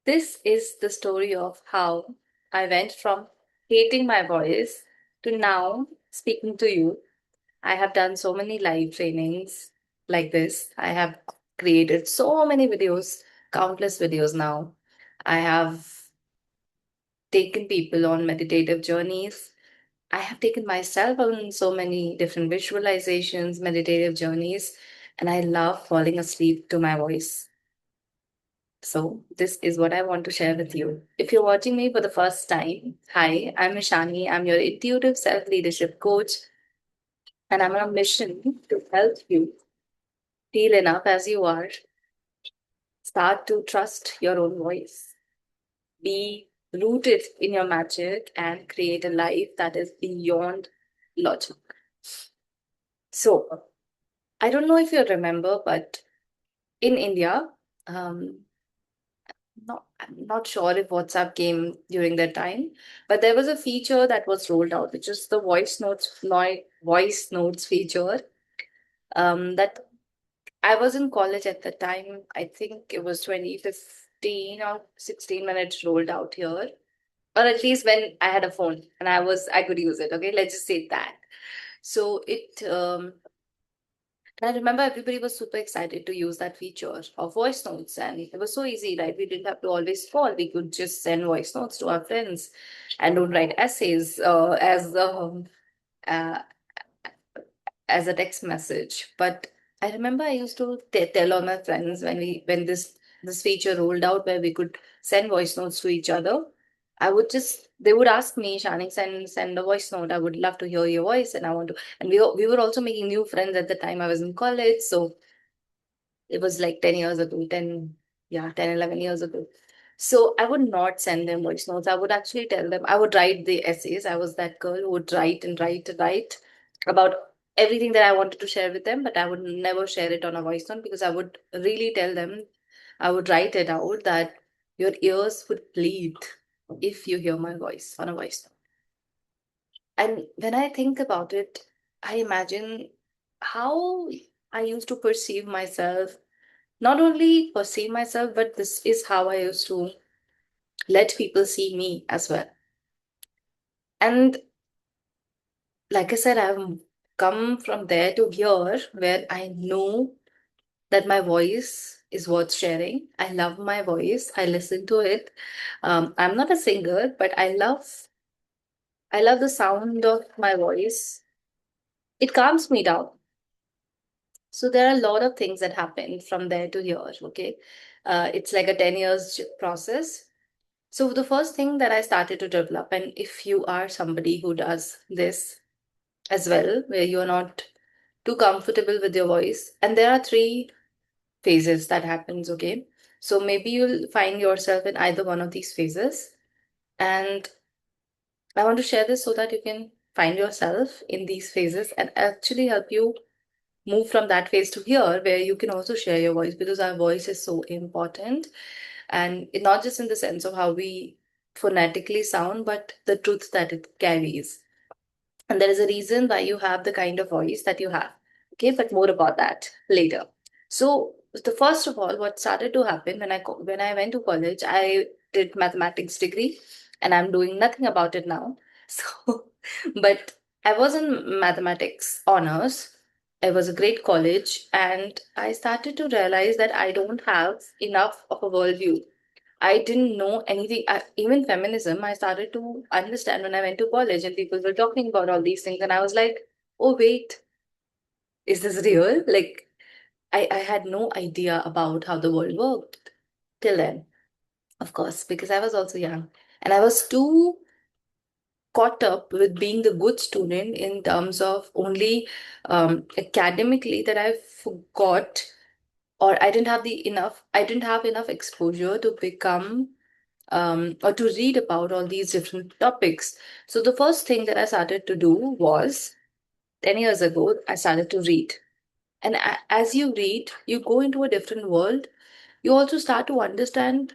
This is the story of how I went from hating my voice to now speaking to you. I have done so many live trainings like this. I have created so many videos, countless videos now. I have taken people on meditative journeys. I have taken myself on so many different visualizations, meditative journeys, and I love falling asleep to my voice. So, this is what I want to share with you. If you're watching me for the first time, hi, I'm Ishani. I'm your intuitive self leadership coach, and I'm on a mission to help you feel enough as you are, start to trust your own voice, be rooted in your magic, and create a life that is beyond logic. So, I don't know if you remember, but in India, um, I'm not sure if WhatsApp came during that time, but there was a feature that was rolled out, which is the voice notes feature. That I was in college at the time. I think it was 2015 or 16 when it rolled out here, or at least when I had a phone and I could use it. Okay, let's just say that. So it and I remember everybody was super excited to use that feature of voice notes, and it was so easy, right? We didn't have to always call. We could just send voice notes to our friends and don't write essays uh, as a text message. But I remember I used to tell all my friends when this feature rolled out where we could send voice notes to each other. I would just they would ask me, Shani, send a voice note. I would love to hear your voice, and I want to. And we were also making new friends at the time. I was in college, so it was like 10 years ago, 10, yeah, 10, 11 years ago. So I would not send them voice notes. I would actually tell them, I would write the essays. I was that girl who would write and write and write about everything that I wanted to share with them, but I would never share it on a voice note because I would really tell them, I would write it out that your ears would bleed if you hear my voice on a voice note. And when I think about it, I imagine how I used to perceive myself, not only perceive myself, but this is how I used to let people see me as well. And like I said, I've come from there to here where I know that my voice is worth sharing. I love my voice. I listen to it. I'm not a singer, but I love the sound of my voice. It calms me down. So there are a lot of things that happen from there to here. Okay, it's like a 10 years process. So the first thing that I started to develop, and if you are somebody who does this as well, where you are not too comfortable with your voice, and there are three phases that happens, okay? So maybe you'll find yourself in either one of these phases. And I want to share this so that you can find yourself in these phases and actually help you move from that phase to here where you can also share your voice because our voice is so important and not just in the sense of how we phonetically sound but the truth that it carries, and there is a reason why you have the kind of voice that you have. Okay, but more about that later. So the first of all, what started to happen when I went to college, I did mathematics degree, and I'm doing nothing about it now. So, but I was in mathematics honors. It was a great college, and I started to realize that I don't have enough of a worldview. I didn't know anything. Even feminism, I started to understand when I went to college and people were talking about all these things. And I was like, oh, wait, is this real? Like, I had no idea about how the world worked till then, of course, because I was also young. And I was too caught up with being the good student in terms of only academically that I forgot or I didn't have enough exposure to become or to read about all these different topics. So the first thing that I started to do was 10 years ago, I started to read. And as you read, you go into a different world. You also start to understand,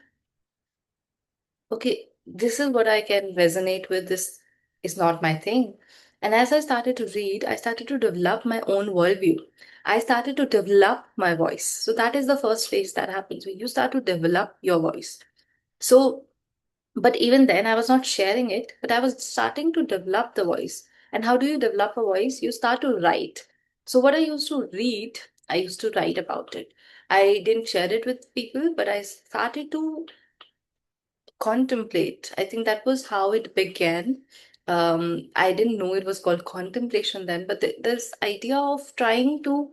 okay, this is what I can resonate with. This is not my thing. And as I started to read, I started to develop my own worldview. I started to develop my voice. So that is the first phase that happens when you start to develop your voice. So, but even then, I was not sharing it, but I was starting to develop the voice. And how do you develop a voice? You start to write. So, what I used to read, I used to write about it. I didn't share it with people, but I started to contemplate. I think that was how it began. I didn't know it was called contemplation then, but this idea of trying to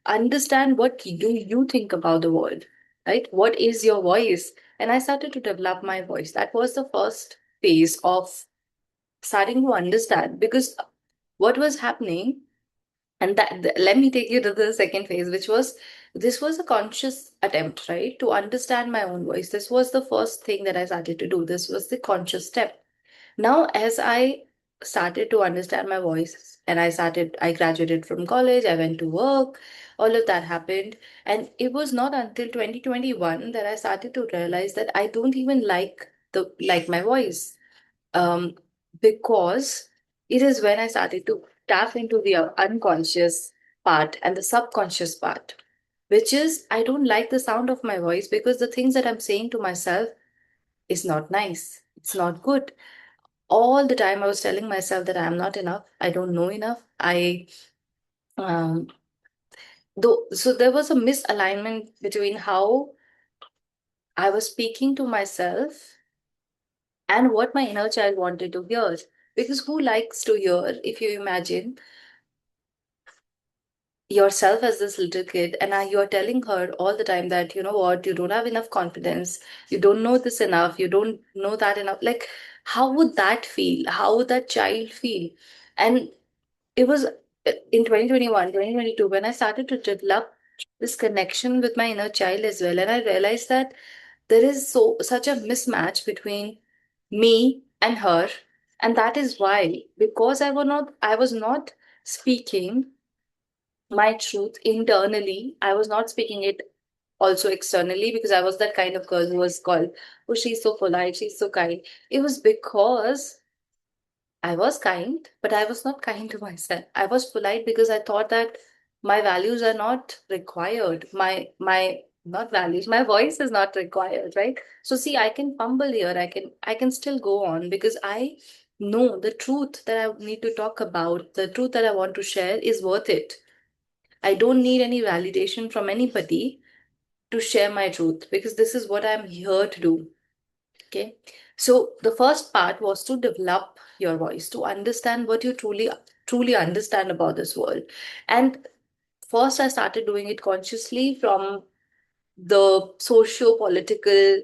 understand what do you think about the world, right? What is your voice? And I started to develop my voice. That was the first phase of starting to understand, because what was happening, and let me take you to the second phase, which was, this was a conscious attempt, right, to understand my own voice. This was the first thing that I started to do. This was the conscious step. Now, as I started to understand my voice, and I graduated from college, I went to work, all of that happened. And it was not until 2021 that I started to realize that I don't even like my voice. Um, because it is when I started to tap into the unconscious part and the subconscious part, which is I don't like the sound of my voice because the things that I'm saying to myself is not nice. It's not good. All the time I was telling myself that I'm not enough. I don't know enough. Um, so there was a misalignment between how I was speaking to myself and what my inner child wanted to hear. Because who likes to hear, if you imagine yourself as this little kid, and you're telling her all the time that, you know what, you don't have enough confidence, you don't know this enough, you don't know that enough. Like, how would that feel? How would that child feel? And it was in 2021, 2022, when I started to develop this connection with my inner child as well. And I realized that there is such a mismatch between me and her. And that is why, because I was not speaking my truth internally. I was not speaking it also externally, because I was that kind of girl who was called, oh, she's so polite, she's so kind. It was because I was kind, but I was not kind to myself. I was polite because I thought that my values are not required. My not values, my voice is not required, right? So see, I can fumble here. I can still go on because I know the truth that I need to talk about, the truth that I want to share is worth it. I don't need any validation from anybody to share my truth, because this is what I'm here to do. Okay. So the first part was to develop your voice, to understand what you truly understand about this world. And first, I started doing it consciously from the socio-political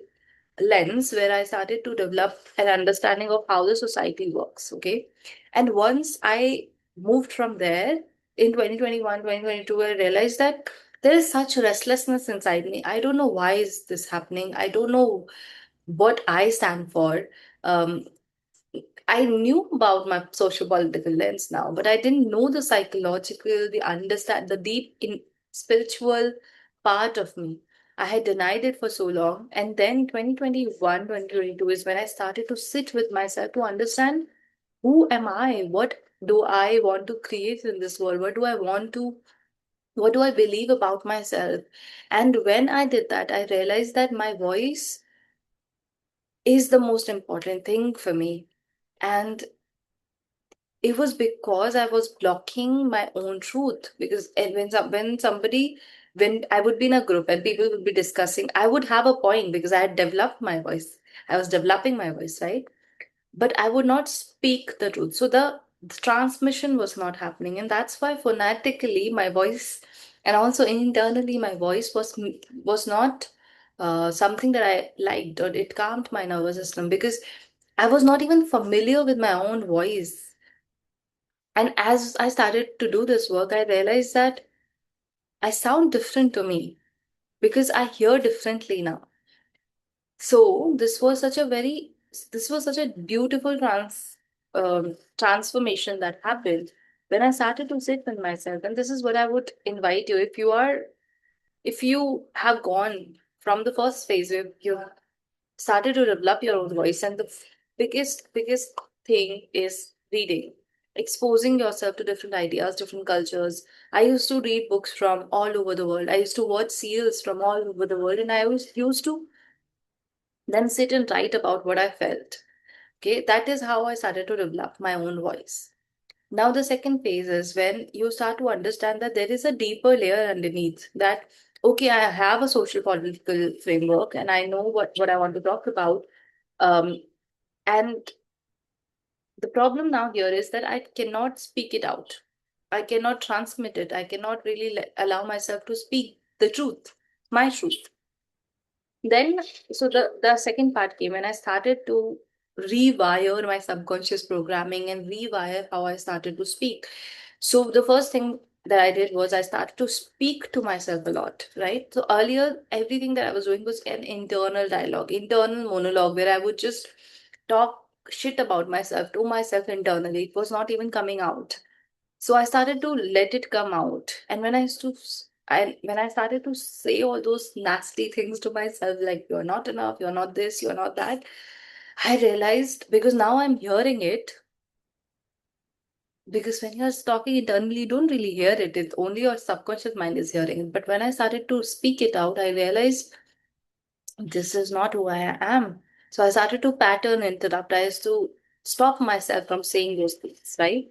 lens, where I started to develop an understanding of how the society works. Okay. And once I moved from there in 2021, 2022, I realized that there is such restlessness inside me. I don't know why is this happening. I don't know what I stand for. Um, I knew about my social political lens now, but I didn't know the psychological, the deep in spiritual part of me. I had denied it for so long. And then 2021, 2022 is when I started to sit with myself to understand, who am I? What do I want to create in this world? What do I believe about myself? And when I did that, I realized that my voice is the most important thing for me. And it was because I was blocking my own truth. Because when I would be in a group and people would be discussing, I would have a point because I had developed my voice. I was developing my voice, right? But I would not speak the truth. So the transmission was not happening. And that's why phonetically my voice, and also internally my voice was not something that I liked, or it calmed my nervous system, because I was not even familiar with my own voice. And as I started to do this work, I realized that I sound different to me because I hear differently now. So this was such a beautiful transformation that happened when I started to sit with myself. And this is what I would invite you. If you have gone from the first phase where you started to develop your own voice, and the biggest thing is reading, exposing yourself to different ideas, different cultures. I used to read books from all over the world. I used to watch serials from all over the world, and I was used to then sit and write about what I felt. Okay, that is how I started to develop my own voice. Now, the second phase is when you start to understand that there is a deeper layer underneath that, okay, I have a social political framework and I know what I want to talk about. Um, and the problem now here is that I cannot speak it out. I cannot transmit it. I cannot really allow myself to speak the truth, my truth. Then, so the second part came when I started to rewire my subconscious programming and rewire how I started to speak. So the first thing that I did was I started to speak to myself a lot, right? So earlier, everything that I was doing was an internal dialogue, internal monologue, where I would just talk shit about myself to myself internally. It was not even coming out. So I started to let it come out. And when I started to say all those nasty things to myself, like you're not enough, you're not this, you're not that, I realized because now I'm hearing it. Because when you're talking internally, you don't really hear it. It's only your subconscious mind is hearing it. But when I started to speak it out, I realized this is not who I am. So I started to pattern interrupt. I used to stop myself from saying those things, right?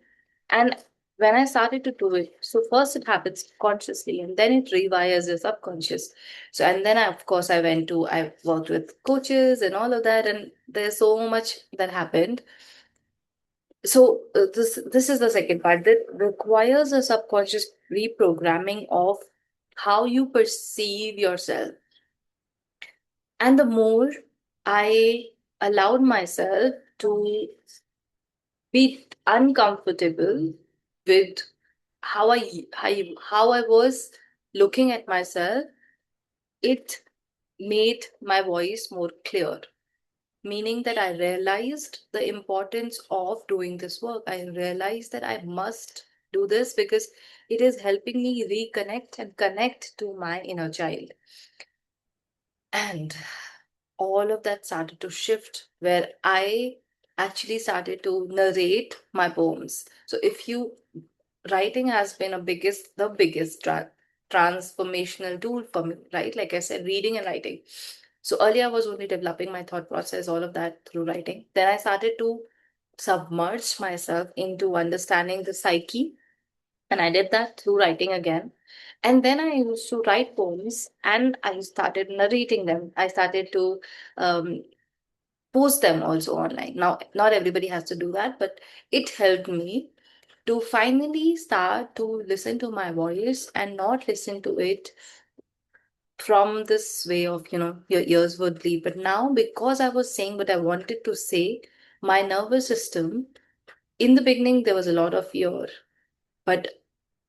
And when I started to do it, so first it happens consciously and then it rewires your subconscious. So, and then I worked with coaches and all of that. And there's so much that happened. So, this is the second part that requires a subconscious reprogramming of how you perceive yourself. And the more I allowed myself to be uncomfortable with how I was looking at myself, it made my voice more clear. Meaning that I realized the importance of doing this work. I realized that I must do this because it is helping me reconnect and connect to my inner child. And all of that started to shift where I actually started to narrate my poems. So if you writing has been the biggest transformational tool for me, right? Like I said, reading and writing. So earlier I was only developing my thought process, all of that through writing. Then I started to submerge myself into understanding the psyche, and I did that through writing again. And then I used to write poems and I started narrating them. I started to um, post them also online. Now, not everybody has to do that, but it helped me to finally start to listen to my voice and not listen to it from this way of, your ears would bleed. But now, because I was saying what I wanted to say, my nervous system, in the beginning, there was a lot of fear, but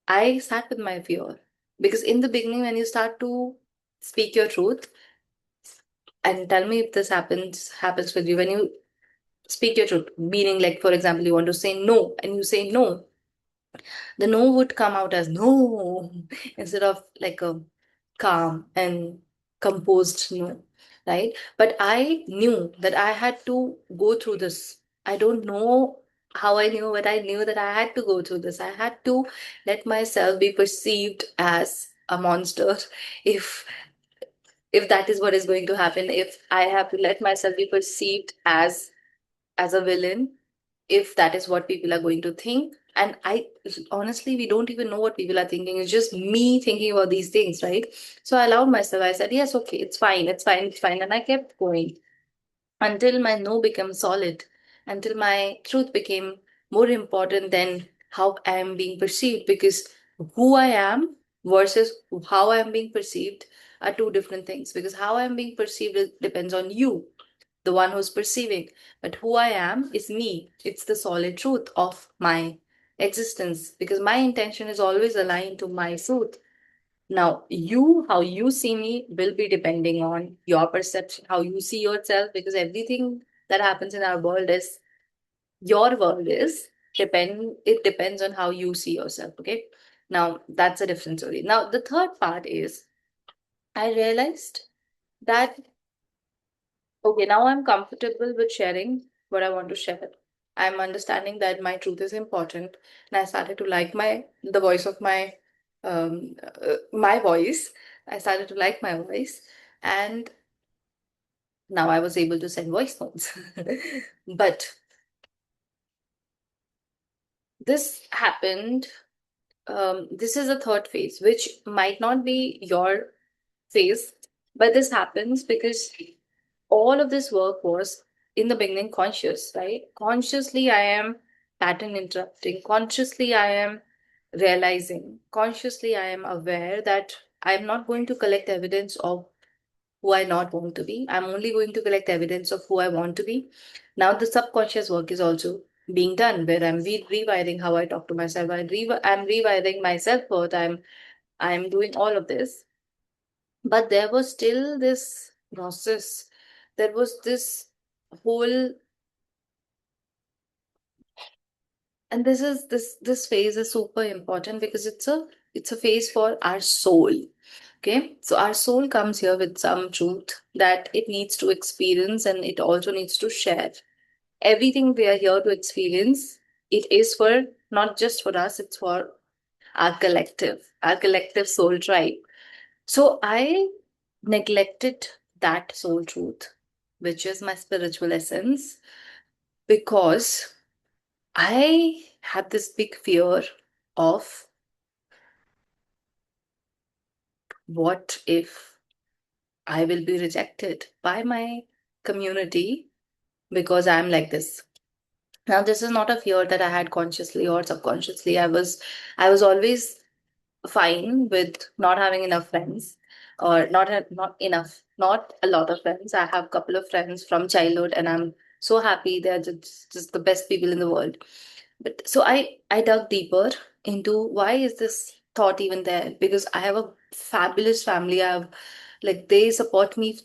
I sat with my fear. Because in the beginning, when you start to speak your truth, and tell me if this happens with you, when you speak your truth, meaning like, for example, you want to say no, and you say no, the no would come out as no instead of like a calm and composed no, right? But I knew that I had to go through this. I don't know how I knew, but I knew that I had to go through this. I had to let myself be perceived as a monster if if that is what is going to happen, if I have to let myself be perceived as a villain, if that is what people are going to think. And I honestly, we don't even know what people are thinking. It's just me thinking about these things, right? So I allowed myself. I said, yes, okay, it's fine, it's fine, it's fine. And I kept going until my no became solid, until my truth became more important than how I am being perceived. Because who I am versus how I am being perceived are two different things. Because how I am being perceived depends on you, the one who's perceiving. But who I am is me. It's the solid truth of my existence because my intention is always aligned to my truth. Now, how you see me will be depending on your perception, how you see yourself, because everything that happens in our world is your world is it depends on how you see yourself. Okay. Now, that's a different story. Now, the third part is I realized that okay, now I'm comfortable with sharing what I want to share. I'm understanding that my truth is important, and I started to like the voice of my voice. I started to like my voice, and Now I was able to send voice notes. But this happened. This is a third phase, which might not be your phase, but this happens because all of this work was in the beginning conscious, right? Consciously, I am pattern interrupting. Consciously, I am realizing. Consciously, I am aware that I am not going to collect evidence of who I not want to be. I'm only going to collect evidence of who I want to be. Now, the subconscious work is also being done, where I'm rewiring how I talk to myself. I'm rewiring my self worth. I'm doing all of this, but there was still this process. There was this whole, and this phase is super important because it's a phase for our soul. Okay, so our soul comes here with some truth that it needs to experience, and it also needs to share everything we are here to experience. It is for not just for us, it's for our collective soul tribe. So I neglected that soul truth, which is my spiritual essence, because I had this big fear of what if I will be rejected by my community because I'm like this. Now, this is not a fear that I had consciously or subconsciously. I was always fine with not having enough friends, or not enough, not a lot of friends. I have a couple of friends from childhood, and I'm so happy. They're just the best people in the world. But so I dug deeper into why is this thought even there, because I have a fabulous family. I have, like, they support me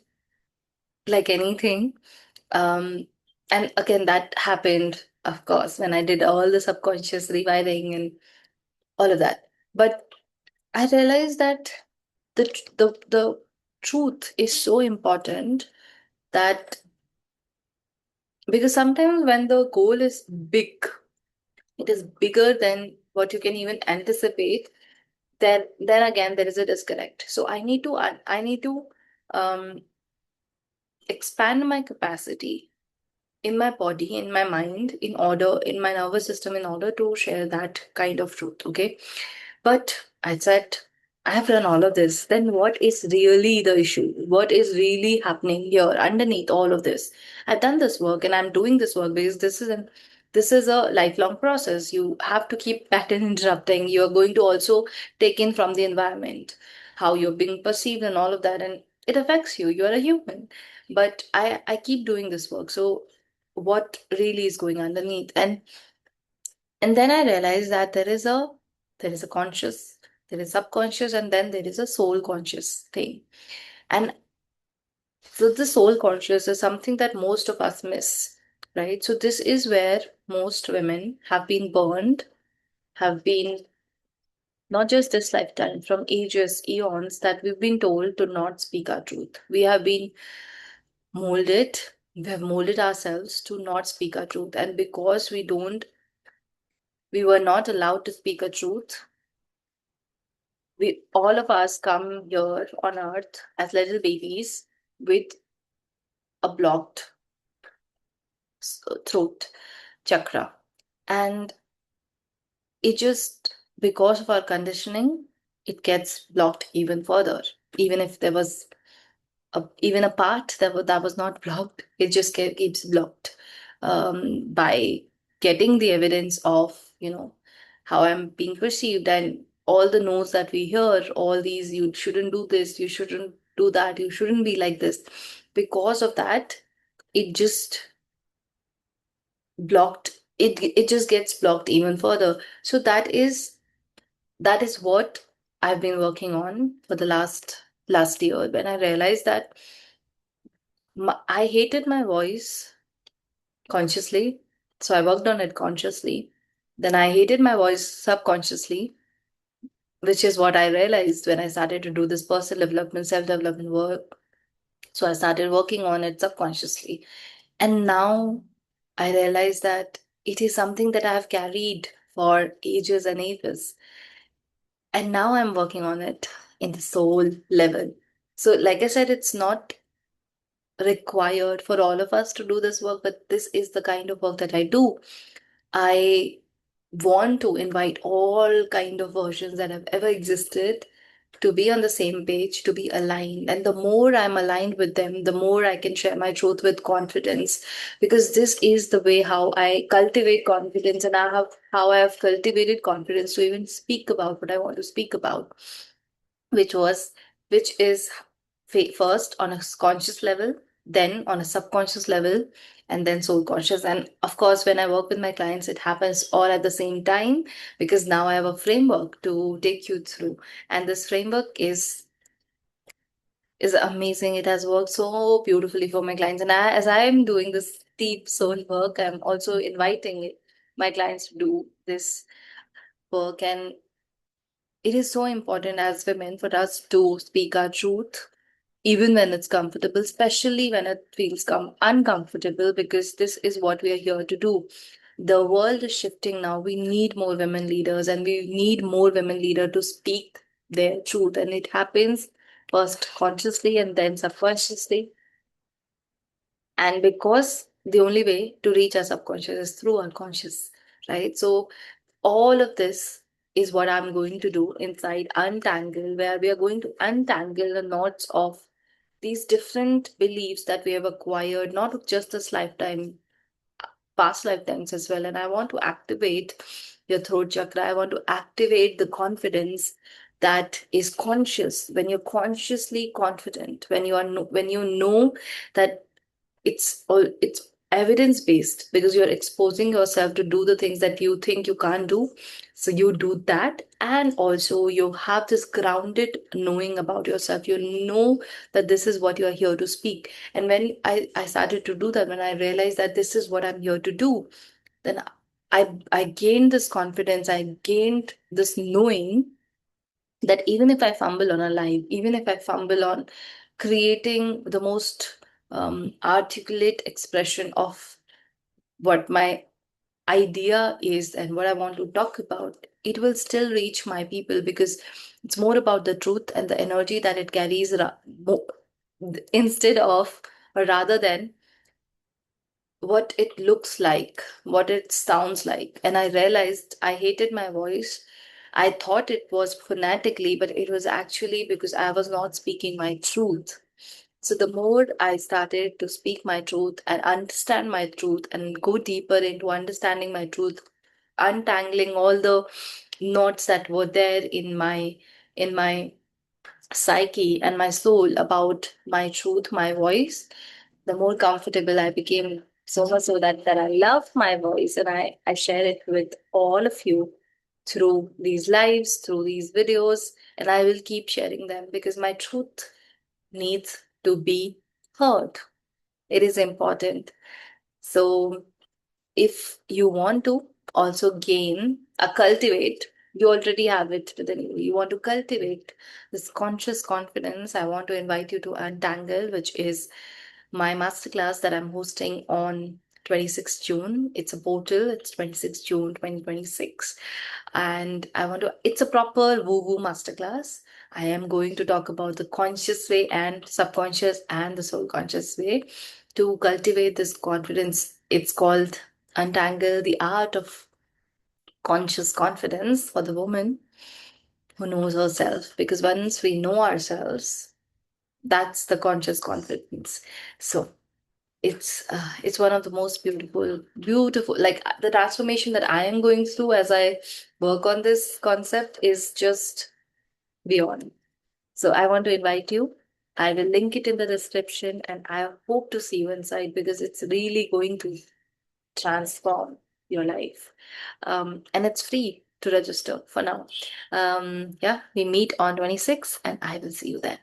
like anything. Um and again, that happened, of course, when I did all the subconscious rewiring and all of that. But I realized that the truth is so important, that because sometimes when the goal is big, it is bigger than what you can even anticipate, then again there is a disconnect. So I need to um expand my capacity in my body, in my mind, in my nervous system, in order to share that kind of truth. Okay. But I said, I have done all of this. Then what is really the issue? What is really happening here underneath all of this? I've done this work, and I'm doing this work because this is a lifelong process. You have to keep pattern interrupting. You're going to also take in from the environment, how you're being perceived and all of that. And it affects you. You're a human. But I keep doing this work. So what really is going underneath? And then I realized that there is a conscious, there is subconscious, and then there is a soul conscious thing. And so the soul conscious is something that most of us miss, right? So this is where most women have been burned, have been, not just this lifetime, from ages, eons, that we've been told to not speak our truth. Molded, we have molded ourselves to not speak our truth. And because we were not allowed to speak a truth, we all of us come here on earth as little babies with a blocked throat chakra, and it just, because of our conditioning, it gets blocked even further. Even if there was even a part that was not blocked, it just keeps blocked, by getting the evidence of, how I'm being perceived, and all the no's that we hear, all these, you shouldn't do this, you shouldn't do that, you shouldn't be like this. Because of that, it just it just gets blocked even further. So that is what I've been working on for the last year, when I realized that I hated my voice consciously. So I worked on it consciously. Then I hated my voice subconsciously, which is what I realized when I started to do this personal development, self development work. So I started working on it subconsciously. And now I realize that it is something that I have carried for ages and ages. And now I'm working on it in the soul level. So, like I said, it's not required for all of us to do this work, but this is the kind of work that I do. I want to invite all kind of versions that have ever existed to be on the same page, to be aligned. And the more I'm aligned with them, the more I can share my truth with confidence. Because this is the way how I cultivate confidence, and how I have cultivated confidence to even speak about what I want to speak about, which was which is first on a conscious level, then on a subconscious level, and then soul conscious. And of course, when I work with my clients, it happens all at the same time, because now I have a framework to take you through. And this framework is amazing. It has worked so beautifully for my clients. And as I am doing this deep soul work, I'm also inviting my clients to do this work. And it is so important as women for us to speak our truth, even when it's comfortable, especially when it feels uncomfortable, because this is what we are here to do. The world is shifting now. We need more women leaders, and we need more women leaders to speak their truth. And it happens first consciously and then subconsciously. And because the only way to reach our subconscious is through our conscious, right? So all of this is what I'm going to do inside Untangle, where we are going to untangle the knots of these different beliefs that we have acquired, not just this lifetime, past lifetimes as well. And I want to activate your throat chakra. I want to activate the confidence that is conscious. When you're consciously confident, when you know that it's evidence based, because you're exposing yourself to do the things that you think you can't do, so you do that. And also you have this grounded knowing about yourself. You know that this is what you are here to speak. And when I started to do that, when I realized that this is what I'm here to do, then I gained this confidence. I gained this knowing that even if I fumble on a live, even if I fumble on creating the most articulate expression of what my idea is and what I want to talk about, it will still reach my people, because it's more about the truth and the energy that it carries, instead of, or rather than, what it looks like, what it sounds like. And I realized I hated my voice. I thought it was phonetically, but it was actually because I was not speaking my truth. So the more I started to speak my truth and understand my truth and go deeper into understanding my truth, untangling all the knots that were there in my psyche and my soul about my truth, my voice, the more comfortable I became. So much so that I love my voice, and I share it with all of you through these lives, through these videos, and I will keep sharing them because my truth needs to be heard. It is important. So if you want to also cultivate, you already have it within you. You want to cultivate this conscious confidence. I want to invite you to Untangle, which is my masterclass that I'm hosting on 26th June. It's a portal, it's 26th June 2026. And it's a proper woo woo masterclass. I am going to talk about the conscious way and subconscious and the soul conscious way to cultivate this confidence. It's called Untangle, the art of conscious confidence for the woman who knows herself. Because once we know ourselves, that's the conscious confidence. So it's one of the most beautiful, like the transformation that I am going through as I work on this concept is just beyond. So I want to invite you. I will link it in the description, and I hope to see you inside, because it's really going to transform your life. And it's free to register for now. Yeah, we meet on 26th, and I will see you there.